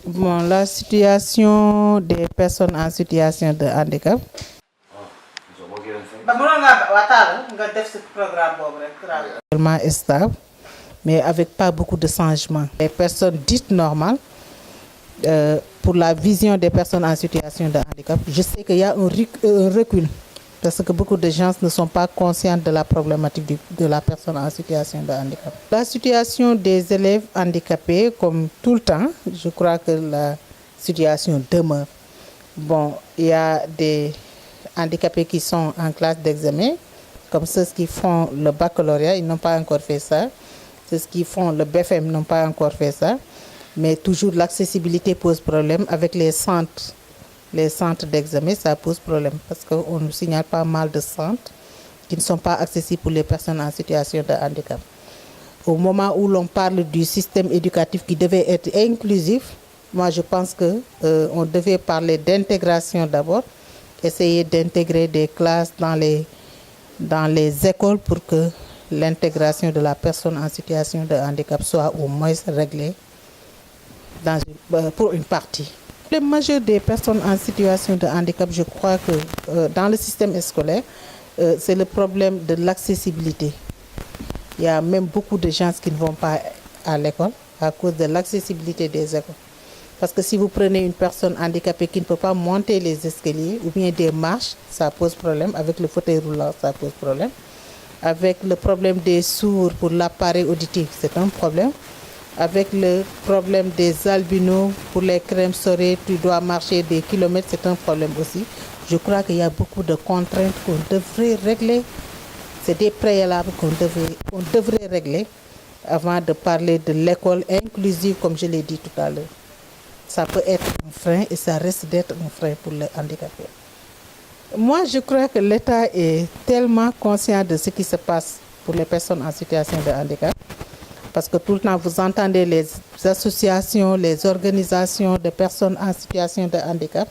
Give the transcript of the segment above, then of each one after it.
Bon, la situation des personnes en situation de handicap. Actuellement est stable, mais avec pas beaucoup de changements. Les personnes dites normales, pour la vision des personnes en situation de handicap, je sais qu'il y a un recul parce que beaucoup de gens ne sont pas conscients de la problématique de la personne en situation de handicap. La situation des élèves handicapés, comme tout le temps, je crois que la situation demeure. Bon, il y a des handicapés qui sont en classe d'examen, comme ceux qui font le baccalauréat, ils n'ont pas encore fait ça. Ceux qui font le BFM n'ont pas encore fait ça. Mais toujours l'accessibilité pose problème. Avec les centres d'examen, ça pose problème parce qu'on nous signale pas mal de centres qui ne sont pas accessibles pour les personnes en situation de handicap. Au moment où l'on parle du système éducatif qui devait être inclusif, moi je pense qu'on devait parler d'intégration d'abord, essayer d'intégrer des classes dans les écoles pour que l'intégration de la personne en situation de handicap soit au moins réglée pour une partie. Le majeur des personnes en situation de handicap, je crois que dans le système scolaire, c'est le problème de l'accessibilité. Il y a même beaucoup de gens qui ne vont pas à l'école à cause de l'accessibilité des écoles. Parce que si vous prenez une personne handicapée qui ne peut pas monter les escaliers ou bien des marches, ça pose problème. Avec le fauteuil roulant, ça pose problème. Avec le problème des sourds pour l'appareil auditif, c'est un problème. Avec le problème des albinos pour les crèmes solaires, tu dois marcher des kilomètres, c'est un problème aussi. Je crois qu'il y a beaucoup de contraintes qu'on devrait régler. C'est des préalables qu'on devrait régler avant de parler de l'école inclusive, comme je l'ai dit tout à l'heure. Ça peut être un frein et ça risque d'être un frein pour les handicapés. Moi, je crois que l'État est tellement conscient de ce qui se passe pour les personnes en situation de handicap. Parce que tout le temps, vous entendez les associations, les organisations de personnes en situation de handicap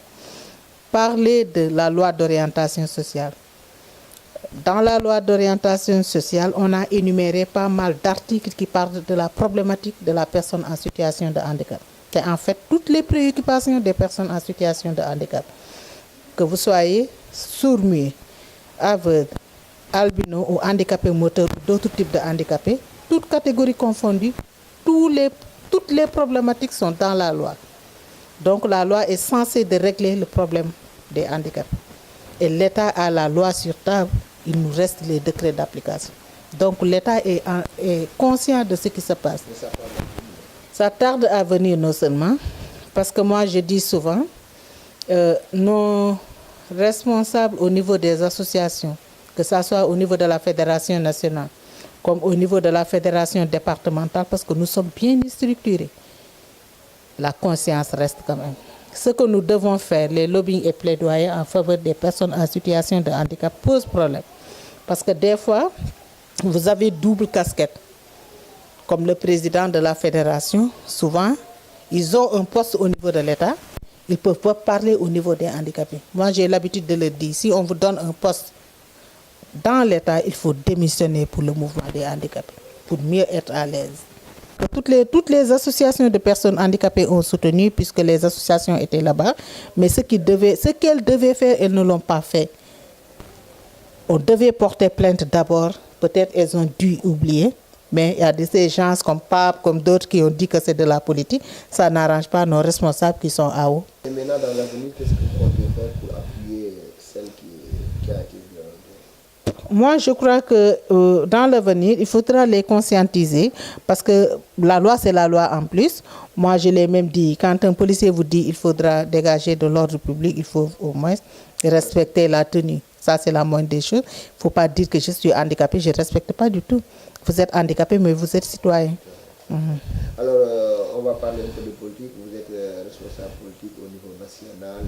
parler de la loi d'orientation sociale. Dans la loi d'orientation sociale, on a énuméré pas mal d'articles qui parlent de la problématique de la personne en situation de handicap. C'est en fait toutes les préoccupations des personnes en situation de handicap. Que vous soyez sourd-muet, aveugle, albino ou handicapé moteur ou d'autres types de handicapés, toutes catégories confondues, toutes les problématiques sont dans la loi. Donc la loi est censée de régler le problème des handicaps. Et l'État a la loi sur table, il nous reste les décrets d'application. Donc l'État est conscient de ce qui se passe. Ça tarde à venir non seulement, parce que moi je dis souvent, nos responsables au niveau des associations, que ce soit au niveau de la Fédération nationale, comme au niveau de la fédération départementale, parce que nous sommes bien structurés. La conscience reste quand même. Ce que nous devons faire, les lobbying et plaidoyer en faveur des personnes en situation de handicap pose problème. Parce que des fois, vous avez double casquette. Comme le président de la fédération, souvent, ils ont un poste au niveau de l'État, ils ne peuvent pas parler au niveau des handicapés. Moi, j'ai l'habitude de le dire, si on vous donne un poste dans l'État, il faut démissionner pour le mouvement des handicapés, pour mieux être à l'aise. Toutes les associations de personnes handicapées ont soutenu puisque les associations étaient là-bas, mais ce qu'elles devaient faire, elles ne l'ont pas fait. On devait porter plainte d'abord, peut-être elles ont dû oublier, mais il y a des gens comme Pape, comme d'autres qui ont dit que c'est de la politique, ça n'arrange pas nos responsables qui sont à haut. Et maintenant, dans l'avenir, qu'est-ce que vous comptez faire pour appuyer celle qui a été violentée? Moi, je crois que dans l'avenir, il faudra les conscientiser parce que la loi, c'est la loi en plus. Moi, je l'ai même dit, quand un policier vous dit qu'il faudra dégager de l'ordre public, il faut au moins respecter la tenue. Ça, c'est la moindre des choses. Il ne faut pas dire que je suis handicapé, je ne respecte pas du tout. Vous êtes handicapé, mais vous êtes citoyen. Alors, on va parler un peu de politique. Vous êtes responsable politique au niveau national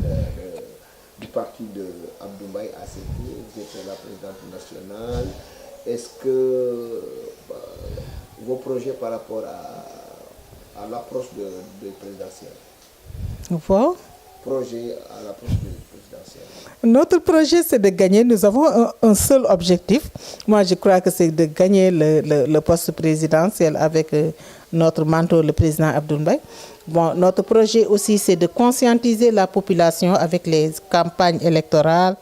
du parti de Abdoulaye ACT. Vous êtes la présidente nationale. Est-ce que vos projets par rapport à l'approche de présidentielle? Vos projets à l'approche présidentielle? Notre projet, c'est de gagner. Nous avons un seul objectif. Moi, je crois que c'est de gagner le poste présidentiel avec notre mentor, le président Abdoul Mbaye. Bon, notre projet aussi, c'est de conscientiser la population avec les campagnes électorales,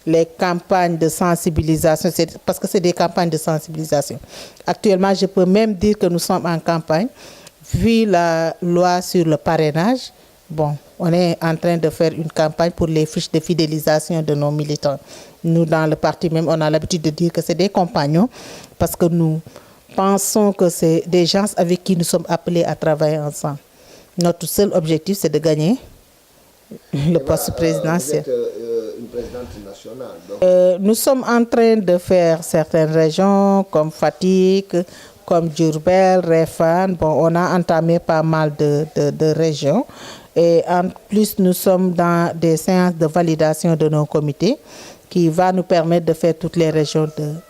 les campagnes de sensibilisation, parce que c'est des campagnes de sensibilisation. Actuellement, je peux même dire que nous sommes en campagne. Vu la loi sur le parrainage, bon, on est en train de faire une campagne pour les fiches de fidélisation de nos militants. Nous, dans le parti même, on a l'habitude de dire que c'est des compagnons parce que nous pensons que c'est des gens avec qui nous sommes appelés à travailler ensemble. Notre seul objectif, c'est de gagner le poste présidentiel. Vous êtes une présidente nationale. Donc... nous sommes en train de faire certaines régions comme Fatick, comme Diourbel, Réfane. Bon, on a entamé pas mal de régions. Et en plus, nous sommes dans des séances de validation de nos comités qui va nous permettre de faire toutes les régions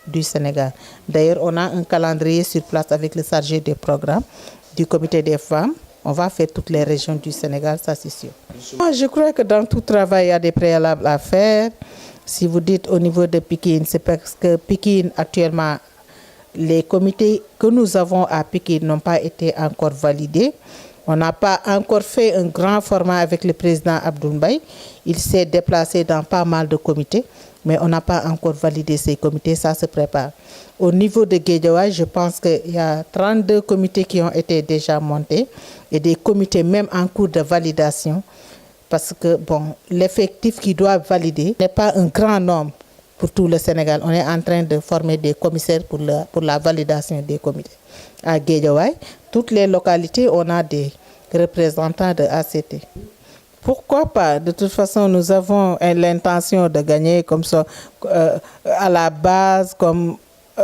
du Sénégal. D'ailleurs, on a un calendrier sur place avec le chargé des programmes du comité des femmes. On va faire toutes les régions du Sénégal, ça c'est sûr. Moi, je crois que dans tout travail, il y a des préalables à faire. Si vous dites au niveau de Pikine, c'est parce que Pikine, actuellement, les comités que nous avons à Pikine n'ont pas été encore validés. On n'a pas encore fait un grand format avec le président Abdoul Mbaye. Il s'est déplacé dans pas mal de comités, mais on n'a pas encore validé ces comités, ça se prépare. Au niveau de Guédiawaye, je pense qu'il y a 32 comités qui ont été déjà montés et des comités même en cours de validation parce que bon, l'effectif qui doit valider n'est pas un grand nombre pour tout le Sénégal. On est en train de former des commissaires pour la validation des comités. À Guédiawaye, toutes les localités, on a des représentants de ACT. Pourquoi pas? De toute façon, nous avons l'intention de gagner comme ça à la base, comme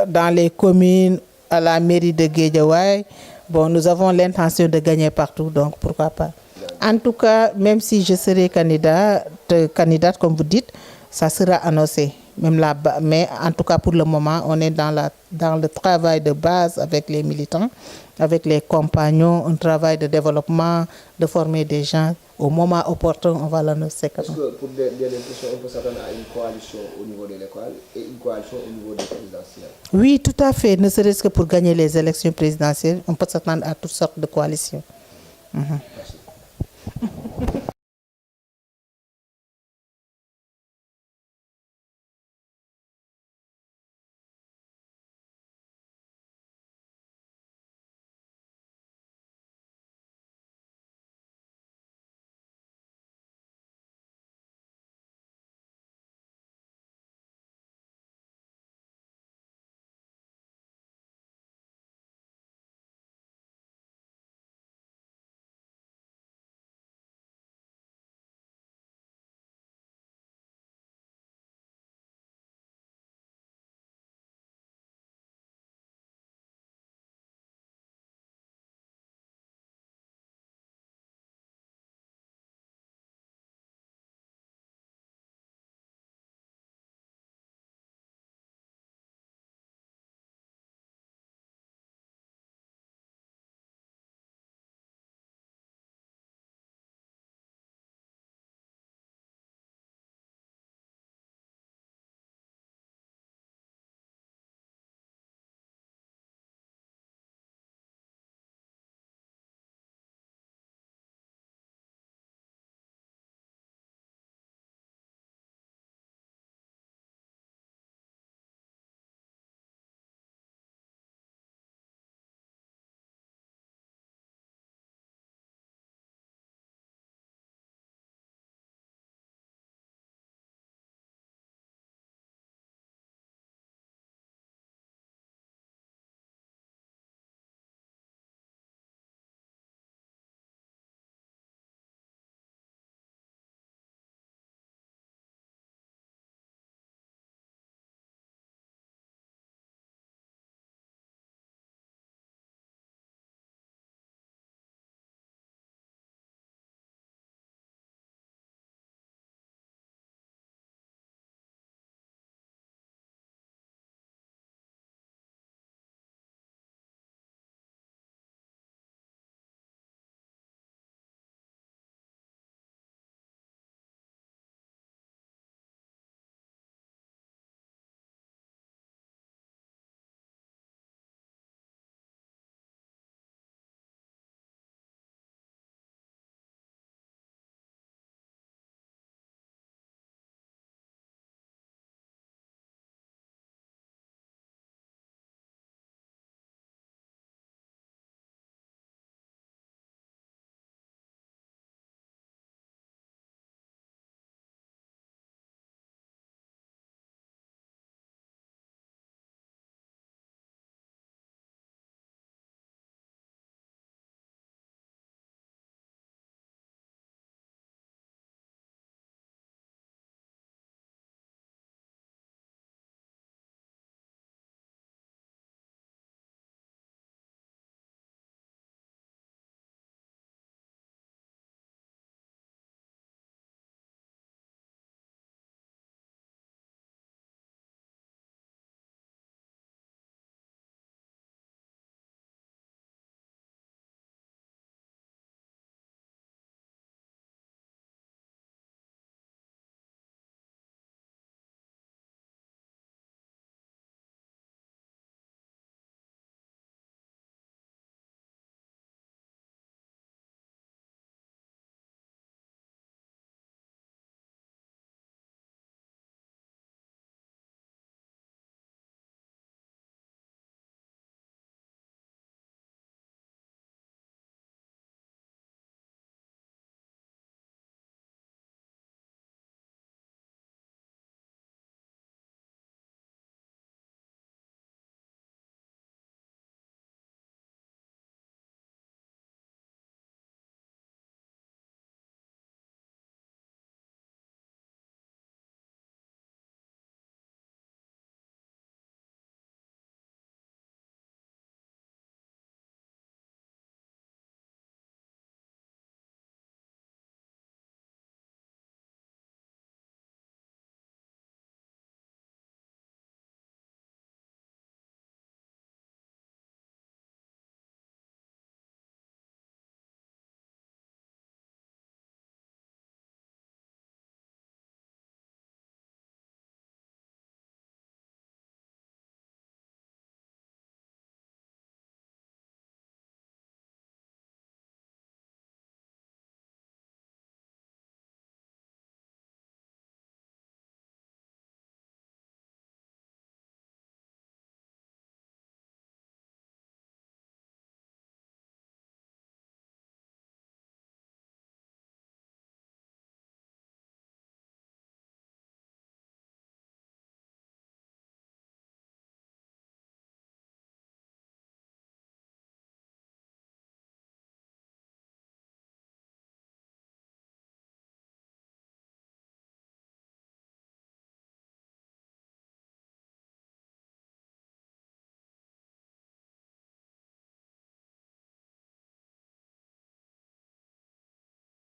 dans les communes, à la mairie de Guédiawaye. Bon, nous avons l'intention de gagner partout, donc pourquoi pas? En tout cas, même si je serai candidate comme vous dites, ça sera annoncé. Même là-bas. Mais en tout cas, pour le moment, on est dans le travail de base avec les militants, avec les compagnons, un travail de développement, de former des gens. Au moment opportun, on va l'annoncer. Est-ce que pour des questions, on peut s'attendre à une coalition au niveau de l'école et une coalition au niveau des présidentielles? Oui, tout à fait. Ne serait-ce que pour gagner les élections présidentielles, on peut s'attendre à toutes sortes de coalitions. Merci.